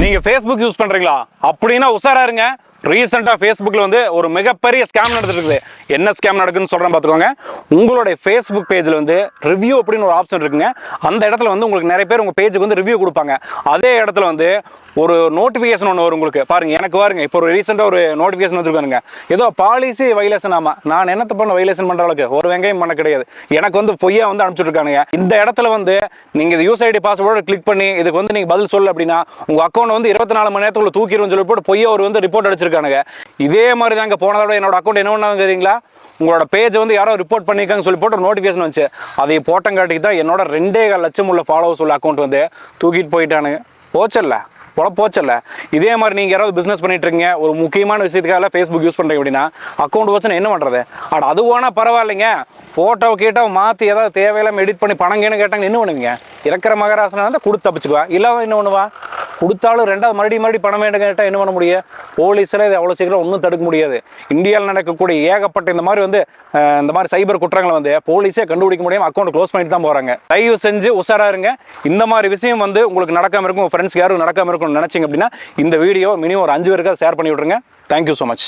நீங்க Facebook use பண்றீங்களா அப்படினா உஷாரா இருங்க. ரீசெண்டா Facebookல வந்து ஒரு மிகப்பெரிய ஸ்கேம் நடந்துட்டு இருக்குது. என்ன ஸ்கேம் நடக்குதுன்னு சொல்றேன் பாத்துக்கோங்க. உங்களுடைய Facebook பேஜ்ல வந்து ரிவ்யூ அப்படினு ஒரு ஆப்ஷன் இருக்குங்க. அந்த இடத்துல வந்து உங்களுக்கு நிறைய பேர் உங்க பேஜுக்கு வந்து ரிவ்யூ கொடுப்பாங்க. அதே இடத்துல வந்து ஒரு நோட்டிஃபிகேஷன் ஒன்று வரும் உங்களுக்கு. பாருங்க எனக்கு பாருங்க இப்போ ஒரு ரீசெண்டா ஒரு நோட்டிஃபிகேஷன் வந்துருக்கானுங்க. ஏதோ பாலிசி வைலேஷன். ஆமா, நான் என்னத்த பண்ண வைலேஷன் பண்ற அளவுக்கு ஒரு வெங்காயம் பண்ண கிடையாது. எனக்கு வந்து பொய்யா வந்து அனுப்பிச்சுட்டு இருக்கானுங்க. இந்த இடத்துல வந்து நீங்க யூஸ் ஐடி பாஸ்வேர்டு கிளிக் பண்ணி இதுக்கு வந்து நீங்க பதில் சொல்ல அப்படின்னா உங்க அக்கௌண்ட் வந்து 24 மணி நேரத்துக்குள்ள தூக்கிடும்னு சொல்லி போட்டு பொய்யா ஒரு வந்து ரிப்போர்ட் அடிச்சிருக்கானுங்க. இதே மாதிரி தாங்க போன தடவை என்னோட அக்கௌண்ட் என்ன பண்ணாங்க தெரியுங்களா? உங்களோட பேஜ் வந்து யாரோ ரிப்போர்ட் பண்ணிருக்காங்க சொல்லி போட்டு ஒரு நோட்டிஃபிகேஷன் வந்துச்சு. அதை போட்டங்காட்டிக்கு தான் என்னோட 2.25 லட்சம் உள்ள ஃபாலோவர்ஸ் உள்ள அக்கௌண்ட் வந்து தூக்கிட்டு போயிட்டானுங்க. போச்சல்ல போச்சல்ல. இதே மாதிரி நீங்கள் யாராவது பிஸ்னஸ் பண்ணிட்டு இருக்கீங்க, ஒரு முக்கியமான விஷயத்துக்காக Facebook யூஸ் பண்ணுறீங்க அப்படின்னா அக்கௌண்ட் வச்சுன்னா என்ன பண்ணுறது? அது போனா பரவாயில்லைங்க, ஃபோட்டோ கேட்டோ மாற்றி ஏதாவது தேவையில்லாமல் எடிட் பண்ணி பணம் கேட்டாங்க என்ன பண்ணுவீங்க? இறக்குற மகராசனா தான் கொடுத்து தப்பிச்சுக்குவா. இல்லாம என்ன பண்ணுவா? கொடுத்தாலும் ரெண்டாவது மறுபடியும் பணம் வேணும் கேட்டால் என்ன பண்ண முடியும்? போலீஸில் இது அவ்வளோ சீக்கிரம் ஒன்றும் தடுக்க முடியாது. இந்தியாவில் நடக்கக்கூடிய ஏகப்பட்ட இந்த மாதிரி சைபர் குற்றங்களை வந்து போலீஸே கண்டுபிடிக்க முடியாமல் அக்கௌண்ட் க்ளோஸ் பண்ணிட்டு தான் போகிறாங்க. தயவு செஞ்சு உஷாரா இருங்க. இந்த மாதிரி விஷயம் வந்து உங்களுக்கு நடக்காமல் இருக்கும், உங்கள் ஃப்ரெண்ட்ஸ்க்கு யாரும் நடக்காமல் இருக்கும்னு நினச்சிங்க அப்படின்னா இந்த வீடியோ மினிமம் ஒரு 5 பேருக்கு ஷேர் பண்ணி விட்ருங்க. Thank you so much.